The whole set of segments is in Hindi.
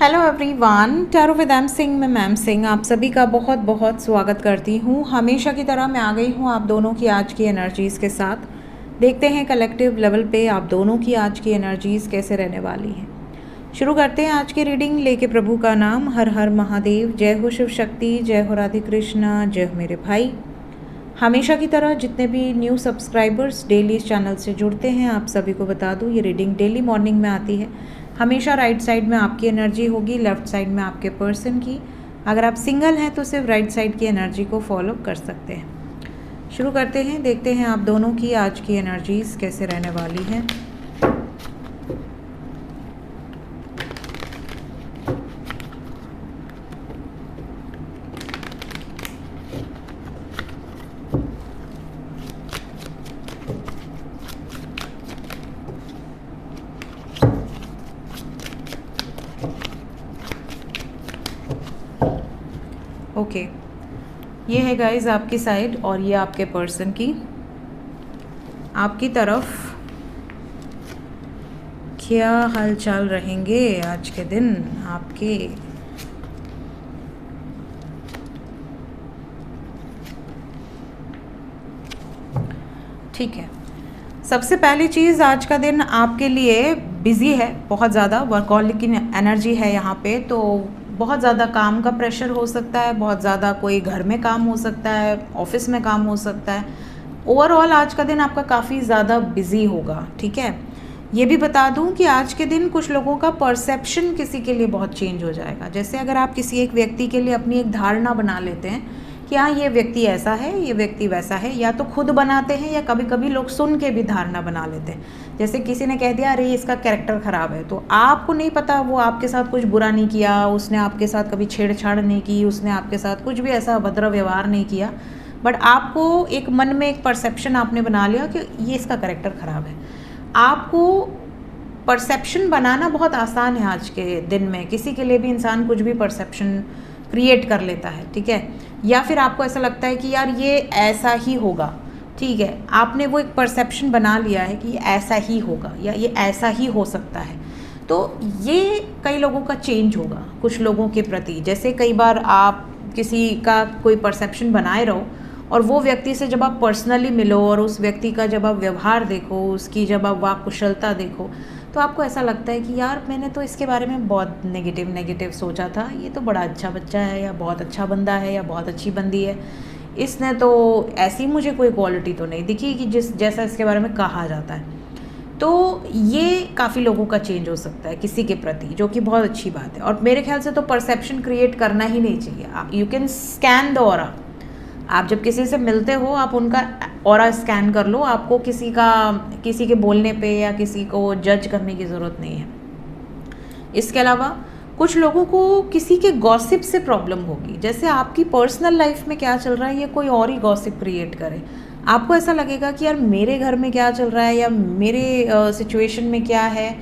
Hello everyone, tarot with M Singh में मैम सिंह आप सभी का बहुत बहुत स्वागत करती हूँ। हमेशा की तरह मैं आ गई हूँ आप दोनों की आज की एनर्जीज़ के साथ। देखते हैं कलेक्टिव लेवल पे आप दोनों की आज की एनर्जीज़ कैसे रहने वाली हैं। शुरू करते हैं आज की रीडिंग लेके प्रभु का नाम। हर हर महादेव। जय हो शिव शक्ति, जय हो राधे कृष्णा, जय हो मेरे भाई। हमेशा की तरह जितने भी न्यू सब्सक्राइबर्स डेली इस चैनल से जुड़ते हैं आप सभी को बता दूँ ये रीडिंग डेली मॉर्निंग में आती है। हमेशा राइट साइड में आपकी एनर्जी होगी, लेफ़्ट साइड में आपके पर्सन की। अगर आप सिंगल हैं तो सिर्फ राइट साइड की एनर्जी को फॉलो कर सकते हैं। शुरू करते हैं, देखते हैं आप दोनों की आज की एनर्जीज़ कैसे रहने वाली हैं। ओके, ये है गाइज आपकी साइड और ये आपके पर्सन की। आपकी तरफ क्या हालचाल रहेंगे आज के दिन आपके। ठीक है, सबसे पहली चीज़ आज का दिन आपके लिए बिज़ी है, बहुत ज़्यादा वर्कहॉलिक की एनर्जी है यहाँ पे। तो बहुत ज़्यादा काम का प्रेशर हो सकता है, बहुत ज़्यादा कोई घर में काम हो सकता है, ऑफिस में काम हो सकता है। ओवरऑल आज का दिन आपका काफ़ी ज़्यादा बिज़ी होगा। ठीक है, ये भी बता दूं कि आज के दिन कुछ लोगों का परसेप्शन किसी के लिए बहुत चेंज हो जाएगा। जैसे अगर आप किसी एक व्यक्ति के लिए अपनी एक धारणा बना लेते हैं कि हाँ ये व्यक्ति ऐसा है, ये व्यक्ति वैसा है, या तो खुद बनाते हैं या कभी कभी लोग सुन के भी धारणा बना लेते हैं। जैसे किसी ने कह दिया अरे इसका कैरेक्टर ख़राब है, तो आपको नहीं पता वो आपके साथ कुछ बुरा नहीं किया, उसने आपके साथ कभी छेड़छाड़ नहीं की, उसने आपके साथ कुछ भी ऐसा अभद्र व्यवहार नहीं किया, बट आपको एक मन में एक परसेप्शन आपने बना लिया कि ये इसका कैरेक्टर ख़राब है। आपको परसेप्शन बनाना बहुत आसान है आज के दिन में। किसी के लिए भी इंसान कुछ भी परसेप्शन क्रिएट कर लेता है। ठीक है, या फिर आपको ऐसा लगता है कि यार ये ऐसा ही होगा। ठीक है, आपने वो एक परसेप्शन बना लिया है कि ये ऐसा ही होगा या ये ऐसा ही हो सकता है। तो ये कई लोगों का चेंज होगा कुछ लोगों के प्रति। जैसे कई बार आप किसी का कोई परसेप्शन बनाए रहो और वो व्यक्ति से जब आप पर्सनली मिलो और उस व्यक्ति का जब आप व्यवहार देखो, उसकी जब आप वाक कुशलता देखो, तो आपको ऐसा लगता है कि यार मैंने तो इसके बारे में बहुत नेगेटिव सोचा था, ये तो बड़ा अच्छा बच्चा है या बहुत अच्छा बंदा है या बहुत अच्छी बंदी है, इसने तो ऐसी मुझे कोई क्वालिटी तो नहीं दिखी कि जैसा इसके बारे में कहा जाता है। तो ये काफ़ी लोगों का चेंज हो सकता है किसी के प्रति, जो कि बहुत अच्छी बात है। और मेरे ख्याल से तो परसेप्शन क्रिएट करना ही नहीं चाहिए। You can scan the aura. आप जब किसी से मिलते हो आप उनका ऑरा स्कैन कर लो। आपको किसी के बोलने पे या किसी को जज करने की ज़रूरत नहीं है। इसके अलावा कुछ लोगों को किसी के गॉसिप से प्रॉब्लम होगी। जैसे आपकी पर्सनल लाइफ में क्या चल रहा है ये कोई और ही गॉसिप क्रिएट करे, आपको ऐसा लगेगा कि यार मेरे घर में क्या चल रहा है या मेरे सिचुएशन में क्या है,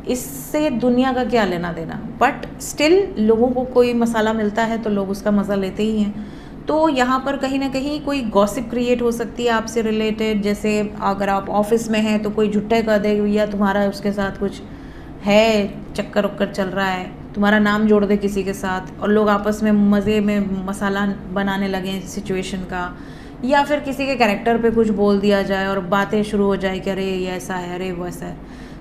इससे दुनिया का क्या लेना देना। बट स्टिल लोगों को कोई मसाला मिलता है तो लोग उसका मज़ा लेते ही हैं। तो यहाँ पर कहीं ना कहीं कोई गॉसिप क्रिएट हो सकती है आपसे रिलेटेड। जैसे अगर आप ऑफिस में हैं तो कोई झुट्टे कर दे या तुम्हारा उसके साथ कुछ है, चक्कर उक्कर चल रहा है, तुम्हारा नाम जोड़ दे किसी के साथ और लोग आपस में मज़े में मसाला बनाने लगे सिचुएशन का, या फिर किसी के कैरेक्टर पे कुछ बोल दिया जाए और बातें शुरू हो जाए कि अरे ये ऐसा है, अरे वो ऐसा है।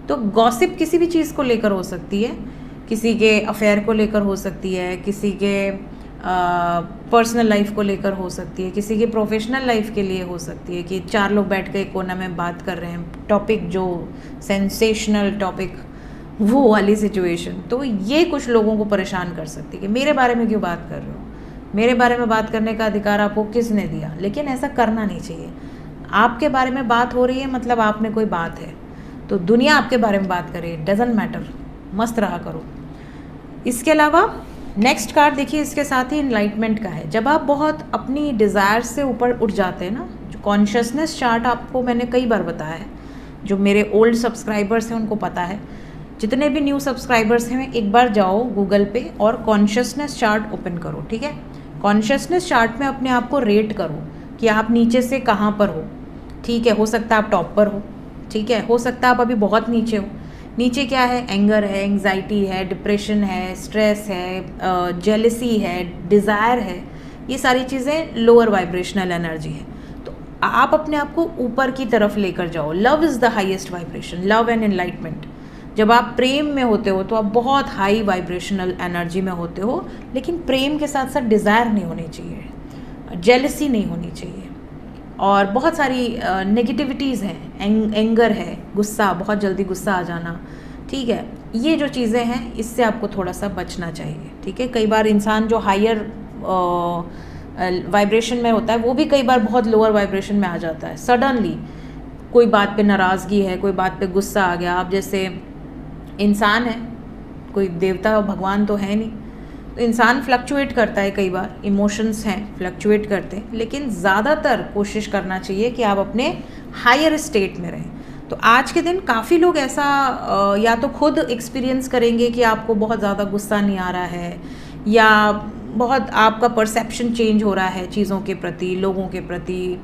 तो गॉसिप किसी भी चीज़ को लेकर हो सकती है, किसी के अफेयर को लेकर हो सकती है, किसी के पर्सनल लाइफ को लेकर हो सकती है, किसी के प्रोफेशनल लाइफ के लिए हो सकती है कि चार लोग बैठ के एक कोना में बात कर रहे हैं, टॉपिक जो सेंसेशनल टॉपिक, वो वाली सिचुएशन। तो ये कुछ लोगों को परेशान कर सकती है कि मेरे बारे में क्यों बात कर रहे हो, मेरे बारे में बात करने का अधिकार आपको किसने दिया। लेकिन ऐसा करना नहीं चाहिए। आपके बारे में बात हो रही है मतलब आप में कोई बात है, तो दुनिया आपके बारे में बात करे, डजेंट मैटर, मस्त रहा करो। इसके अलावा नेक्स्ट कार्ड देखिए, इसके साथ ही इनलाइटमेंट का है। जब आप बहुत अपनी डिज़ायर से ऊपर उठ जाते हैं ना, जो कॉन्शियसनेस चार्ट आपको मैंने कई बार बताया है, जो मेरे ओल्ड सब्सक्राइबर्स हैं उनको पता है, जितने भी न्यू सब्सक्राइबर्स हैं एक बार जाओ गूगल पे और कॉन्शियसनेस चार्ट ओपन करो। ठीक है, कॉन्शियसनेस चार्ट में अपने आप को रेट करो कि आप नीचे से कहाँ पर हो। ठीक है, हो सकता है आप टॉप पर हो, ठीक है, हो सकता है आप अभी बहुत नीचे हो, नीचे क्या है, एंगर है, एंग्जाइटी है, डिप्रेशन है, स्ट्रेस है, जेलसी है, डिज़ायर है, ये सारी चीज़ें लोअर वाइब्रेशनल एनर्जी है। तो आप अपने आप को ऊपर की तरफ लेकर जाओ। Love is the highest vibration, love and enlightenment. जब आप प्रेम में होते हो तो आप बहुत हाई वाइब्रेशनल एनर्जी में होते हो, लेकिन प्रेम के साथ साथ डिज़ायर नहीं होनी चाहिए, जेलसी नहीं होनी चाहिए, और बहुत सारी नेगेटिविटीज़ हैं, एंगर है, गुस्सा, बहुत जल्दी गुस्सा आ जाना, ठीक है। ये जो चीज़ें हैं इससे आपको थोड़ा सा बचना चाहिए, ठीक है। कई बार इंसान जो हायर वाइब्रेशन में होता है वो भी कई बार बहुत लोअर वाइब्रेशन में आ जाता है। सडनली कोई बात पे नाराज़गी है, कोई बात पे गुस्सा आ गया, आप जैसे इंसान है, कोई देवता और भगवान तो है नहीं, तो इंसान फ्लक्चुएट करता है, कई बार इमोशंस हैं फ्लक्चुएट करते हैं, लेकिन ज़्यादातर कोशिश करना चाहिए कि आप अपने हायर स्टेट में रहें। तो आज के दिन काफ़ी लोग ऐसा या तो खुद एक्सपीरियंस करेंगे कि आपको बहुत ज़्यादा गुस्सा नहीं आ रहा है, या बहुत आपका परसेप्शन चेंज हो रहा है चीज़ों के प्रति, लोगों के प्रति,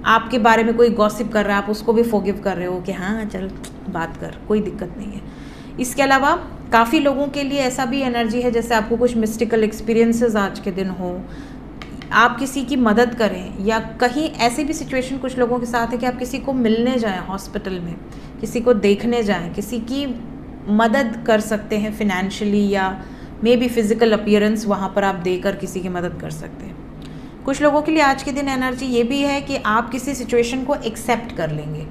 आपके बारे में कोई गॉसिप कर रहा है, आप उसको भी फॉरगिव कर रहे हो कि हाँ चल बात कर, कोई दिक्कत नहीं है। इसके अलावा काफ़ी लोगों के लिए ऐसा भी एनर्जी है जैसे आपको कुछ मिस्टिकल एक्सपीरियंसेस आज के दिन हो, आप किसी की मदद करें, या कहीं ऐसी भी सिचुएशन कुछ लोगों के साथ है कि आप किसी को मिलने जाएं हॉस्पिटल में, किसी को देखने जाएं, किसी की मदद कर सकते हैं फिनेंशियली, या मे बी फिज़िकल अपीयरेंस वहाँ पर आप देकर किसी की मदद कर सकते हैं। कुछ लोगों के लिए आज के दिन एनर्जी ये भी है कि आप किसी सिचुएशन को एक्सेप्ट कर लेंगे।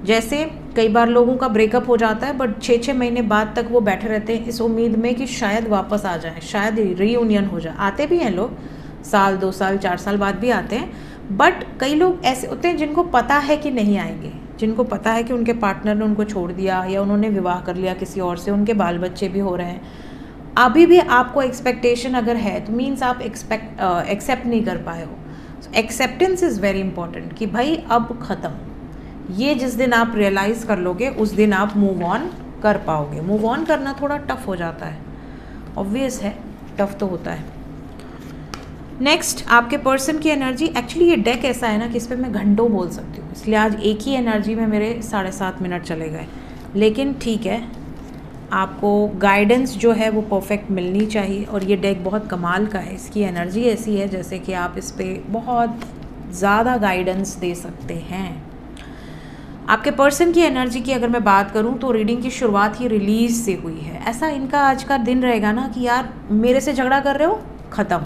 जैसे कई बार लोगों का ब्रेकअप हो जाता है, बट 6-6 महीने बाद तक वो बैठे रहते हैं इस उम्मीद में कि शायद वापस आ जाए, शायद रीयूनियन हो जाए। आते भी हैं लोग, साल 2 साल 4 साल बाद भी आते हैं, बट कई लोग ऐसे होते हैं जिनको पता है कि नहीं आएंगे, जिनको पता है कि उनके पार्टनर ने उनको छोड़ दिया या उन्होंने विवाह कर लिया किसी और से, उनके बाल बच्चे भी हो रहे हैं। अभी भी आपको एक्सपेक्टेशन अगर है तो मीन्स आप एक्सेप्ट नहीं कर पाए हो। एक्सेप्टेंस इज़ वेरी इंपॉर्टेंट कि भाई अब ख़त्म। ये जिस दिन आप रियलाइज़ कर लोगे उस दिन आप मूव ऑन कर पाओगे। मूव ऑन करना थोड़ा टफ हो जाता है, ऑब्वियस है, टफ तो होता है। नेक्स्ट आपके पर्सन की एनर्जी। एक्चुअली ये डेक ऐसा है ना कि इस पर मैं घंटों बोल सकती हूँ, इसलिए आज एक ही एनर्जी में मेरे 7.5 मिनट चले गए, लेकिन ठीक है, आपको गाइडेंस जो है वो परफेक्ट मिलनी चाहिए। और ये डेक बहुत कमाल का है, इसकी एनर्जी ऐसी है जैसे कि आप इस पर बहुत ज़्यादा गाइडेंस दे सकते हैं। आपके पर्सन की एनर्जी की अगर मैं बात करूं तो रीडिंग की शुरुआत ही रिलीज से हुई है। ऐसा इनका आज का दिन रहेगा ना कि यार मेरे से झगड़ा कर रहे हो, ख़त्म,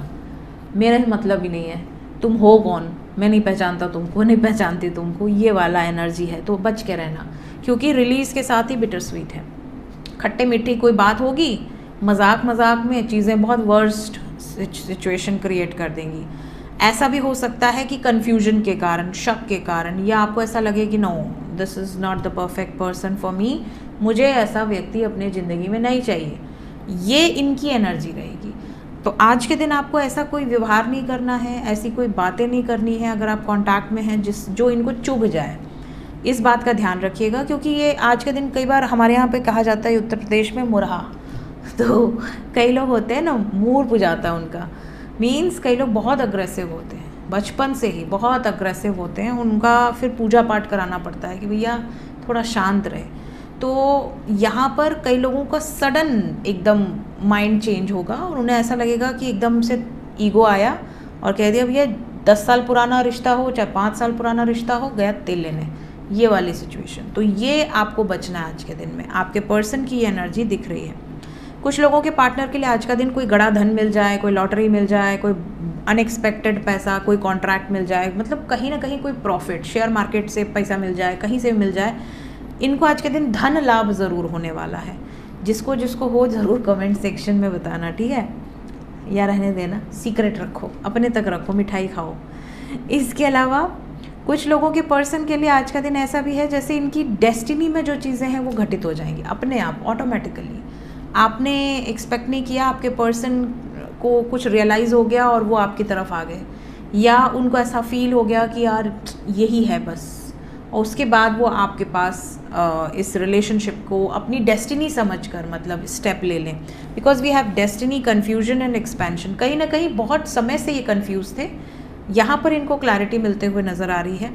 मेरा मतलब ही नहीं है, तुम हो कौन, मैं नहीं पहचानता तुमको, नहीं पहचानती तुमको, ये वाला एनर्जी है। तो बच के रहना, क्योंकि रिलीज़ के साथ ही बिटर स्वीट है। खट्टे मीठी कोई बात होगी, मजाक मजाक में चीज़ें बहुत वर्स्ट सिचुएशन क्रिएट कर देंगी। ऐसा भी हो सकता है कि कन्फ्यूजन के कारण, शक के कारण, या आपको ऐसा लगे कि no this is not the perfect person for me, मुझे ऐसा व्यक्ति अपने ज़िंदगी में नहीं चाहिए, ये इनकी एनर्जी रहेगी। तो आज के दिन आपको ऐसा कोई व्यवहार नहीं करना है, ऐसी कोई बातें नहीं करनी है अगर आप कांटेक्ट में हैं जो इनको चुभ जाए। इस बात का ध्यान रखिएगा, क्योंकि ये आज के दिन कई बार हमारे यहाँ पे कहा जाता है उत्तर प्रदेश में मुरहा, तो कई लोग होते हैं ना मूड पुजाता है उनका, मीन्स कई लोग बहुत अग्रेसिव होते हैं, बचपन से ही बहुत अग्रेसिव होते हैं, उनका फिर पूजा पाठ कराना पड़ता है कि भैया थोड़ा शांत रहे। तो यहाँ पर कई लोगों का सडन एकदम माइंड चेंज होगा और उन्हें ऐसा लगेगा कि एकदम से ईगो आया और कह दिया भैया 10 साल पुराना रिश्ता हो चाहे 5 साल पुराना रिश्ता हो, गया तेल लेने, ये वाली सिचुएशन। तो ये आपको बचना है आज के दिन में। आपके पर्सन की एनर्जी दिख रही है। कुछ लोगों के पार्टनर के लिए आज का दिन कोई गड़ा धन मिल जाए, कोई लॉटरी मिल जाए, कोई अनएक्सपेक्टेड पैसा, कोई कॉन्ट्रैक्ट मिल जाए, मतलब कहीं ना कहीं कोई प्रॉफिट, शेयर मार्केट से पैसा मिल जाए, कहीं से मिल जाए। इनको आज के दिन धन लाभ ज़रूर होने वाला है। जिसको जिसको हो ज़रूर कमेंट सेक्शन में बताना, ठीक है, या रहने देना, सीक्रेट रखो, अपने तक रखो, मिठाई खाओ। इसके अलावा कुछ लोगों के पर्सन के लिए आज का दिन ऐसा भी है जैसे इनकी डेस्टिनी में जो चीज़ें हैं वो घटित हो जाएंगी अपने आप, ऑटोमेटिकली। आपने एक्सपेक्ट नहीं किया, आपके पर्सन को कुछ रियलाइज़ हो गया और वो आपकी तरफ आ गए, या उनको ऐसा फील हो गया कि यार यही है बस, और उसके बाद वो आपके पास इस रिलेशनशिप को अपनी डेस्टिनी समझकर मतलब स्टेप ले लें। Because we have destiny, confusion and expansion. कहीं ना कहीं बहुत समय से ये कन्फ्यूज़ थे, यहाँ पर इनको क्लैरिटी मिलते हुए नज़र आ रही है।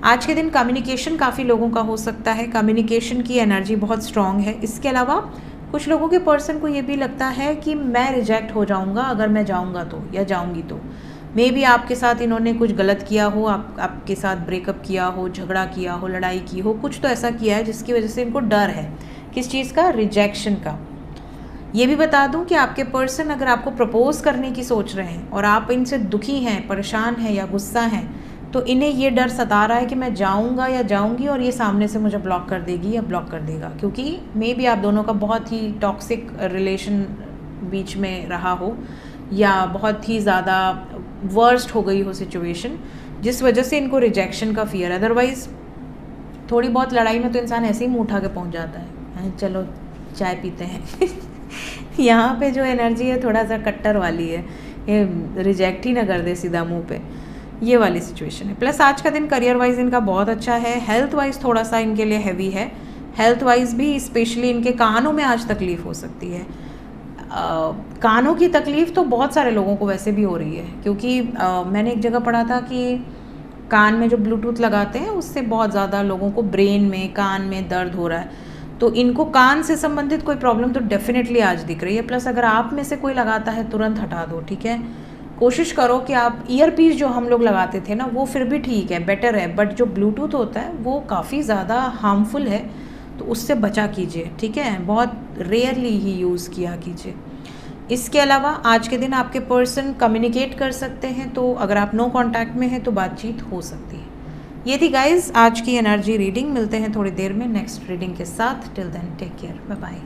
आज के दिन कम्युनिकेशन काफ़ी लोगों का हो सकता है, कम्युनिकेशन की एनर्जी बहुत स्ट्रॉन्ग है। इसके अलावा कुछ लोगों के पर्सन को ये भी लगता है कि मैं रिजेक्ट हो जाऊंगा अगर मैं जाऊंगा तो, या जाऊंगी तो। मे बी आपके साथ इन्होंने कुछ गलत किया हो, आपके साथ ब्रेकअप किया हो, झगड़ा किया हो, लड़ाई की हो, कुछ तो ऐसा किया है जिसकी वजह से इनको डर है। किस चीज़ का? रिजेक्शन का। ये भी बता दूं कि आपके पर्सन अगर आपको प्रपोज करने की सोच रहे हैं और आप इनसे दुखी हैं, परेशान हैं या गुस्सा हैं, तो इन्हें ये डर सता रहा है कि मैं जाऊंगा या जाऊंगी और ये सामने से मुझे ब्लॉक कर देगी या ब्लॉक कर देगा, क्योंकि मे बी आप दोनों का बहुत ही टॉक्सिक रिलेशन बीच में रहा हो या बहुत ही ज़्यादा वर्स्ट हो गई हो सिचुएशन, जिस वजह से इनको रिजेक्शन का फियर। अदरवाइज़ थोड़ी बहुत लड़ाई में तो इंसान ऐसे ही मुँह उठा के पहुँच जाता है, चलो चाय पीते हैं। यहाँ पे जो एनर्जी है थोड़ा सा कट्टर वाली है, ये रिजेक्ट ही ना कर दे सीधा मुंह पे, ये वाली सिचुएशन है। प्लस आज का दिन करियर वाइज इनका बहुत अच्छा है। हेल्थ वाइज थोड़ा सा इनके लिए हैवी है। हेल्थ वाइज भी स्पेशली इनके कानों में आज तकलीफ़ हो सकती है। कानों की तकलीफ़ तो बहुत सारे लोगों को वैसे भी हो रही है, क्योंकि मैंने एक जगह पढ़ा था कि कान में जो ब्लूटूथ लगाते हैं उससे बहुत ज़्यादा लोगों को ब्रेन में, कान में दर्द हो रहा है। तो इनको कान से संबंधित कोई प्रॉब्लम तो डेफिनेटली आज दिख रही है। प्लस अगर आप में से कोई लगाता है तुरंत हटा दो, ठीक है। कोशिश करो कि आप ईयर पीस जो हम लोग लगाते थे ना, वो फिर भी ठीक है, बेटर है, बट जो ब्लूटूथ होता है वो काफ़ी ज़्यादा हार्मफुल है, तो उससे बचा कीजिए, ठीक है। बहुत रेयरली ही यूज़ किया कीजिए। इसके अलावा आज के दिन आपके पर्सन कम्युनिकेट कर सकते हैं, तो अगर आप नो कॉन्टैक्ट में हैं तो बातचीत हो सकती है। ये थी गाइज आज की एनर्जी रीडिंग। मिलते हैं थोड़ी देर में नेक्स्ट रीडिंग के साथ। Till then take care, bye bye.